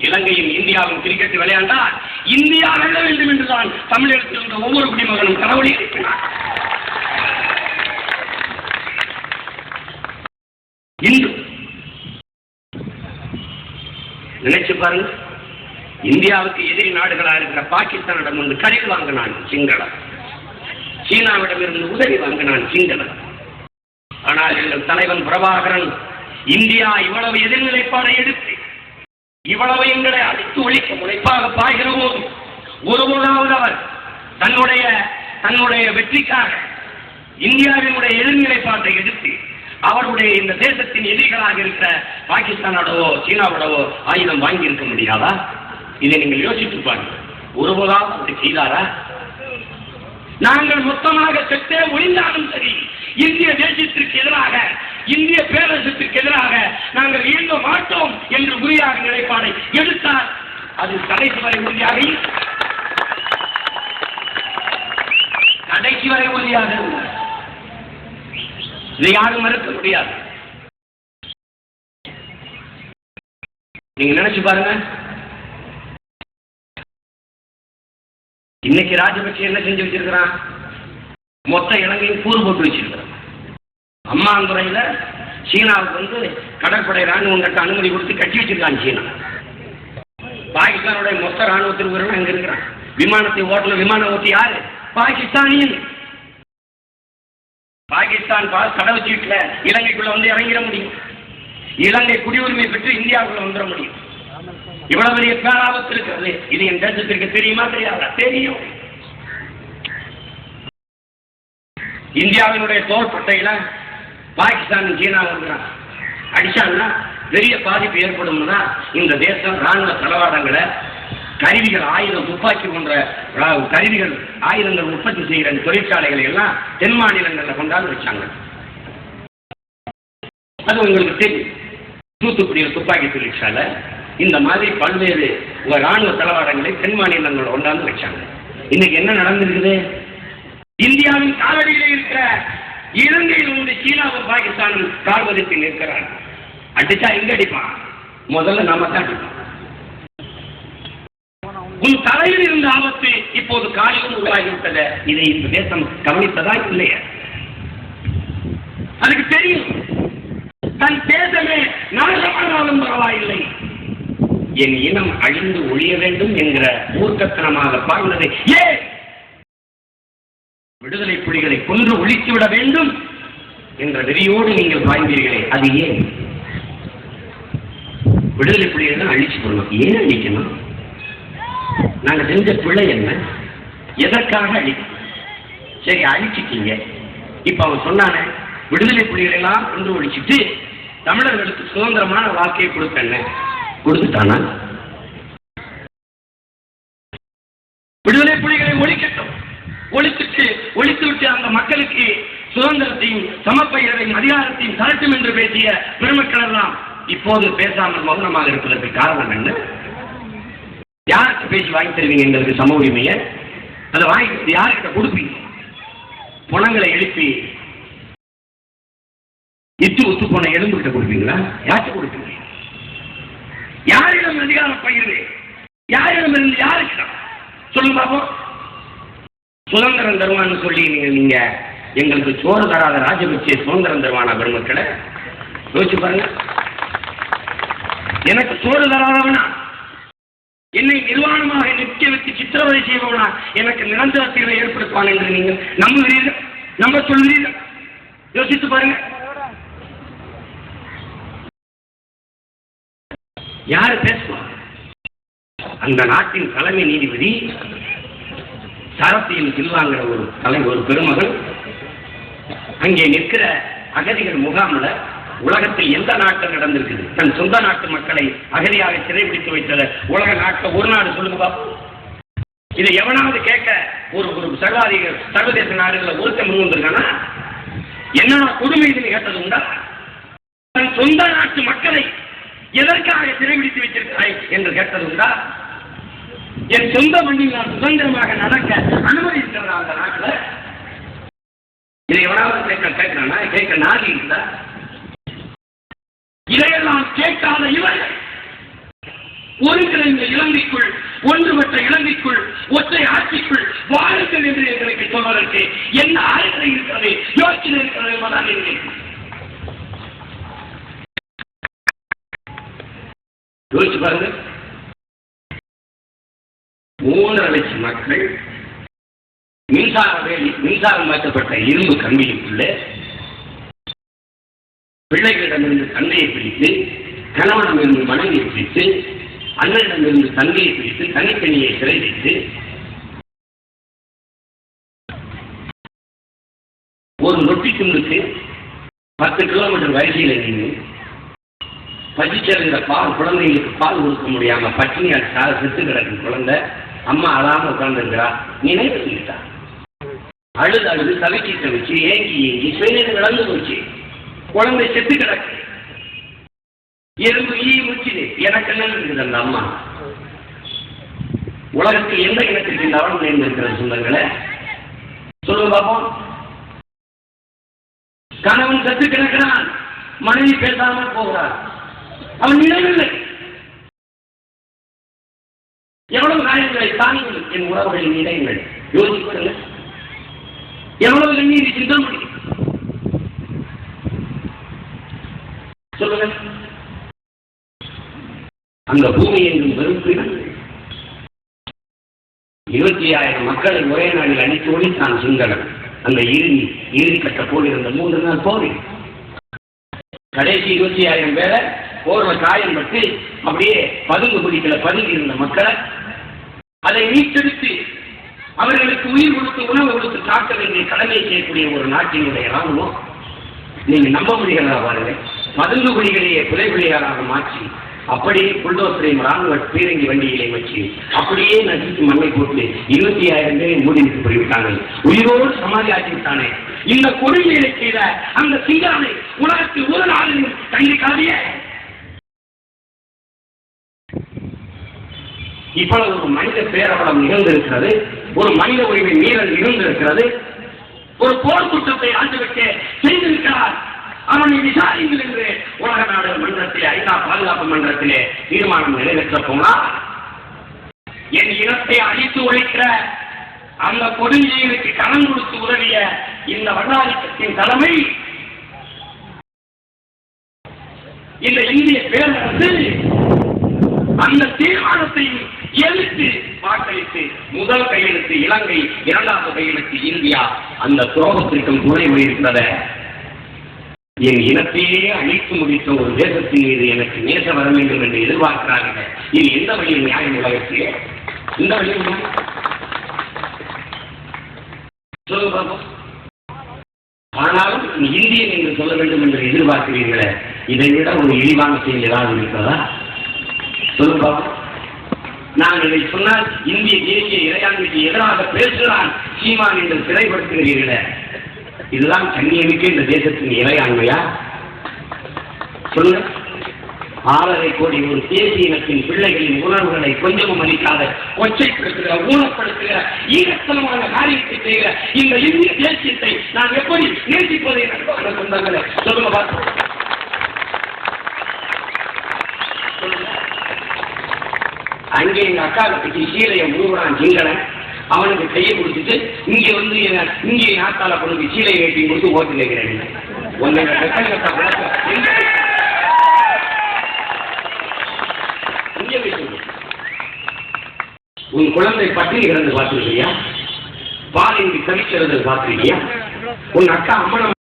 இலங்கையும் இந்தியாவும் கிரிக்கெட் விளையாண்டால் இந்தியா வெல்ல வேண்டும் என்றுதான் தமிழகத்தில் இருந்த ஒவ்வொரு குடிமகனும் கடவுளை எழுப்பினார். இன்று நினைச்சு பாருங்க, இந்தியாவுக்கு எதிரி நாடுகளா இருக்கிற பாகிஸ்தானிடம் வந்து கடில் வாங்கினான் சிங்களம், சீனாவிடம் இருந்து உதவி வாங்கினான் சிங்களம். ஆனால் எங்கள் தலைவன் பிரபாகரன் இந்தியா இவ்வளவு எதிர்நிலைப்பாடை எடுத்து இவ்வளவு எங்களை அடித்து ஒழிக்க முனைப்பாக பாய்கிற போது ஒருபோதாவது அவர் தன்னுடைய வெற்றிக்காக இந்தியாவினுடைய எதிர்நிலைப்பாட்டை எடுத்து அவருடைய இந்த தேசத்தின் எதிரிகளாக இருக்கிற பாகிஸ்தானோடவோ சீனாவோடவோ ஆயுதம் வாங்கி இருக்க முடியாதா? இதை நீங்கள் யோசித்து பாருங்கள். ஒருபோதாவது அப்படி செய்தாரா? நாங்கள் மொத்தமாக செத்தே ஒழிந்தாலும் சரி, இந்திய தேசத்திற்கு எதிராக, இந்திய பேரரசத்திற்கு எதிராக நாங்கள் இயங்க மாட்டோம் என்று உறுதியாக நிலைப்பாடை எடுத்தால் அது கடைசி வரை உறுதியாக இதை யாரும் மறுக்க முடியாது. நீங்க நினைச்சு பாருங்க, இன்னைக்கு ராஜபக்சே என்ன செஞ்சு வச்சிருக்கிறான்? மொத்த இலங்கையும் கூறு போட்டு வச்சிருக்கிறான். அம்மாந்துறையில சீனாவுக்கு வந்து கடற்படை ராணுவம் கட்ட அனுமதி கொடுத்து கட்டி வச்சிருக்கான் சீனா. பாகிஸ்தானுடைய மொத்த ராணுவத்திற்கு அங்க இருக்கிறான். விமானத்தை ஓட்டல, விமானம் ஓட்டி யாரு? பாகிஸ்தானியன். பாகிஸ்தான் கடவுச்சீட்டுல இலங்கைக்குள்ள வந்து இறங்கிட முடியும். இலங்கை குடியுரிமை பெற்று இந்தியாவுக்குள்ள வந்துட முடியும். இவ்வளவு பெரிய பேராபத்து இருக்கிறது. இது என் தேசத்திற்கு தெரியுமா? தெரியாதா? தெரியும். இந்தியாவினுடைய தோள்பட்டையில பாகிஸ்தான் சீனா வருகிறான். அடிச்சாங்கன்னா பெரிய பாதிப்பு ஏற்படும்னா இந்த தேசம் ராணுவ தளவாடங்களை, கருவிகள், ஆயுதம், துப்பாக்கி போன்ற கருவிகள், ஆயுதங்கள் உற்பத்தி செய்கிற தொழிற்சாலைகளை எல்லாம் தென் மாநிலங்களில் கொண்டாந்து வச்சாங்க. அது உங்களுக்கு தெரியும். தூத்துக்குடியில் துப்பாக்கி தொழிற்சாலை, இந்த மாதிரி பல்வேறு ராணுவ தளவாடங்களை தென் மாநிலங்களில் கொண்டாந்து வச்சாங்க. இன்னைக்கு என்ன நடந்திருக்குது? இந்தியாவின் காலடியிலே இருக்கிற இலங்கையில் வந்து சீனாவும் பாகிஸ்தானும் கால்வதற்கு நிற்கிறாங்க. அடிச்சா எங்க அடிப்பான்? முதல்ல நாம தான் அடிப்போம். உன் தலையில் இருந்த ஆபத்து இப்போது காலிலும் உருவாகிவிட்டது. இதை இந்த தேசம் கவனித்ததா இல்லையா? அதுக்கு தெரியும். தன் தேசமே நாசமானாலும் பரவாயில்லை, என் இனம் அழிந்து ஒழிய வேண்டும் என்கிற மூர்க்கத்தனமாக பாய்ந்ததை ஏன் விடுதலை புலிகளை கொன்று ஒழித்துவிட வேண்டும் என்ற வெறியோடு நீங்கள் பாய்ந்தீர்களே, அது ஏன்? விடுதலை புலிகளை அழிச்சு கொள்ளணும். ஏன் அழிக்கணும்? நாங்க செஞ்ச பிள்ளை என்ன? எதற்காக அழிக்கணும்? சரி, அழிச்சிட்டீங்க. இப்ப அவன் சொன்னானே, விடுதலை புலிகளை எல்லாம் கொண்டு ஒழிச்சிட்டு தமிழர்களுக்கு சுதந்திரமான வாழ்க்கையை கொடுத்தேன்னு கொடுத்துட்டானா? விடுதலை புலிகளை ஒழிக்கட்டும். ஒழித்துவிட்டு அந்த மக்களுக்கு சுதந்திரத்தையும் சமப்பெயரையும் அதிகாரத்தையும் தரட்டும் என்று பேசிய பெருமக்கள் எல்லாம் இப்போது பேசாமல் மௌனமாக இருப்பதற்கு காரணம் என்ன? யாருக்கு பேசி வாங்கி தருவீங்க எங்களுக்கு சம உரிமையை? அதை வாங்கி யாருக்கிட்ட கொடுப்பீங்க? பணங்களை எழுப்பி ஒத்து போன எலும்புகிட்ட கொடுப்பீங்களா? யாருக்கு கொடுப்பீங்க? யாரிடம் அதிகாரம் பகிர்வு? யாரிடம் இருந்து யாருக்கிடம்? சொல்லுங்க பாப்போம். சுதந்திரம் தருவான்னு சொல்லி நீங்க எங்களுக்கு சோறு தராத ராஜபக்சே சுதந்திரம் தருவானா? பெருமக்களை யோசிச்சு பாருங்க. எனக்கு சோறு தராதவனா, என்னை நிர்வாணமாக நிற்க வைத்து சித்திரவதை செய்பவனா எனக்கு நிரந்தர தீர்வை ஏற்படுத்துவான் என்று நீங்கள் நம்புகிறீர்கள்? நம்ப சொல்கிறீர்கள்? யோசித்து பாருங்க. யாரு பேசுவார்? அந்த நாட்டின் தலைமை நீதிபதி சரத்தியில் சில்வாங்கிற ஒரு பெருமகள் அங்கே நிற்கிற அகதிகள் முகாமில் உலகத்தில் எந்த நாட்டில் நடந்திருக்குது? தன் சொந்த நாட்டு மக்களை அகதியாக சிறைபிடித்து வைத்தது உலக நாட்டில் ஒரு நாடு சொல்லுங்க பாப்போம். இதை எவனாவது கேட்க ஒரு சர்வதேச நாடுகளில் ஒருத்த முன் வந்திருக்கானா? என்ன கொடுமை இதுன்னு கேட்டது உண்டா? தன் சொந்த நாட்டு மக்களை எதற்காக சிறைபிடித்து வைத்திருக்கிறாய் என்று கேட்டது உண்டா? என் சொந்த மண்ணில் நான் சுதந்திரமாக நடக்க அனுமதி இருக்கிறதா அந்த நாட்டில்? இதை எவனாவது கேட்கிறானா? கேட்க நாதி இருந்தா? இதையெல்லாம் கேட்காத இவர்கள் ஒருங்கிணைந்த இலங்கைக்குள், ஒன்றுபட்ட இலங்கைக்குள், ஒற்றை ஆட்சிக்குள் வாருங்கள் என்று எங்களுக்கு சொல்வதற்கு என்ன ஆயுதம் இருக்கிறது, யோசனை இருக்கிறது என்பதான் யோசிச்சு பாருங்க. 3.5 லட்சம் மக்கள் மின்சாரம் மாற்றப்பட்ட இரும்பு கம்பிகளுக்குள்ள பிள்ளைகளிடமிருந்து தந்தையை பிடித்து, கணவனிடமிருந்து மனைவியை பிடித்து, அண்ணனிடமிருந்து தங்கையை பிடித்து, தனித்தனியை சிறை வைத்து ஒரு ரொட்டி துண்டுக்கு 10 கிலோமீட்டர் வரிசையில் நின்று பசிச்சிருந்த குழந்தைங்களுக்கு பால் கொடுக்க முடியாம பட்டினியால் செத்து கிடக்கும் குழந்தை அம்மா அழாம உட்கார்ந்துருக்கிறா. நினைவு செஞ்சுட்டா, அழுது தவிச்சு ஏங்கி சுயநிலை நடந்து போச்சு. குழந்தை செத்து கிடக்கு, எறும்பு முடிச்சுது. எனக்கு என்ன இருக்குது அந்த அம்மா? உலகத்தில் எந்த இனத்திற்கு இந்த அவலம் நேர்ந்திருக்கிற சொந்தங்களை சொல்லுங்க பாப்போம். கணவன் செத்து கிடக்கிறான், மனைவி பேசாமல் போகிறார், அவன் நினைவில்லை. எவ்வளவு காயங்களை தாங்கள் என் உறவுகளின் இடங்கள் யோசிப்பதில்லை. எவ்வளவு கண்ணீர் சிந்த முடியும் சொல்லுங்க. அந்த பூமி என்றும் வெறுப்பு 25,000 மக்களை ஒரே நாளில் அழித்து ஒழித்தான் சிங்களன். அந்த இறுதி கட்ட போலிருந்த 3 நாள் போரில் கடைசி 25,000 பேரை போர்ல காயம் பட்டு அப்படியே பதுங்கி இருந்த மக்களை அதை மீட்டெடுத்து அவர்களுக்கு உயிர் கொடுத்து உணவு கொடுத்து காக்க வேண்டிய கடமையை செய்யக்கூடிய ஒரு நாட்டினுடைய ராணுவம், நீங்க நம்ப முடிகிறதா பாருங்க, பதுங்குகுடிகளையே புலைகுலியாராக மாற்றி அப்படியே புல்டோசரையும் ராணுவ பீரங்கி வண்டிகளை வச்சு அப்படியே நசுக்கி மண்ணை போட்டு 25,000 பேரை மூடி விட்டு போய்விட்டாங்க. உயிரோடு சமாதி ஆக்கிவிட்டானே இந்த கொடுமையை செய்த அந்த சிங்கானை உலகத்தில் ஒரு நாளிலும் கண்டிக்காதே. இவ்வளவு ஒரு மனித பேரவலம் நிகழ்ந்திருக்கிறது, ஒரு மனித உரிமை மீறல் நிகழ்ந்திருக்கிறது, ஒரு போர் குற்றத்தை ஆண்டுவிட்டு செய்திருக்கிறார். அவனை விசாரிங்கள் என்று உலக நாடுகள் மன்றத்திலே, ஐநா பாதுகாப்பு மன்றத்திலே தீர்மானம் நிறைவேற்ற போனால் என் இனத்தை அழித்து உழைக்கிற அந்த கொடுஞ்செயலுக்கு கடன் கொடுத்து உதவிய இந்த வண்ணாதிக்கத்தின் தலைமை இந்த இந்திய பேரரசு அந்த தீர்மானத்தையும் எதிர்த்து வாக்களித்து முதல் கையெழுத்து இலங்கை, 2வது கையெழுத்து இந்தியா. அந்த துரோகத்திற்கும் துணை இருக்கிறத என் இனத்தையே அழித்து முடித்த ஒரு தேசத்தின் மீது எனக்கு நேச வர வேண்டும் என்று எதிர்பார்க்கிறார்கள். இது எந்த வழியில் நியாயம் உலகத்திலே? இந்த வழியில் சொல்லுங்க. ஆனாலும் இந்தியன் என்று சொல்ல வேண்டும் என்று எதிர்பார்க்கிறீர்களே, இதை விட ஒரு இழிவான செயல் ஏதாவது இருக்கிறதா? சொல்லுங்க. நான் இதை சொன்னால் இந்திய தேசிய இறையாண்மைக்கு எதிராக பேசுகிறான் சீமான் என்று சிறைப்படுத்துகிறீர்களே, இதுதான் கண்ணியமிக்க இந்த தேசத்தின் இறையாண்மையா? சொல்லுங்க. 6.5 கோடி ஒரு தேசிய இனத்தின் பிள்ளைகளின் உணர்வுகளை கொஞ்சமும் மதிக்காத, கொச்சைப்படுத்துகிற, ஊனப்படுத்துகிற, ஈரத்தனமான காரியத்தை செய்கிற இந்த இந்திய தேசியத்தை நான் எப்படி நேசிப்பதை நண்பர்கள் சொந்தங்களே சொல்லுங்க பார்த்து. அங்கே எங்க அக்காவுக்கு சீலையை மூடுறான் சிங்களன், அவனுக்கு கையை கொடுத்துட்டு இங்கே நாட்டால கொண்டு சீலை வேட்டி கொடுத்து ஓட்டு கேட்கிறேன். உன் குழந்தை பட்டினி கிடந்து பார்த்துருக்கியா? பாலின்றி தவிக்கிறது பார்த்துருக்கியா? உன் அக்கா அம்மனம்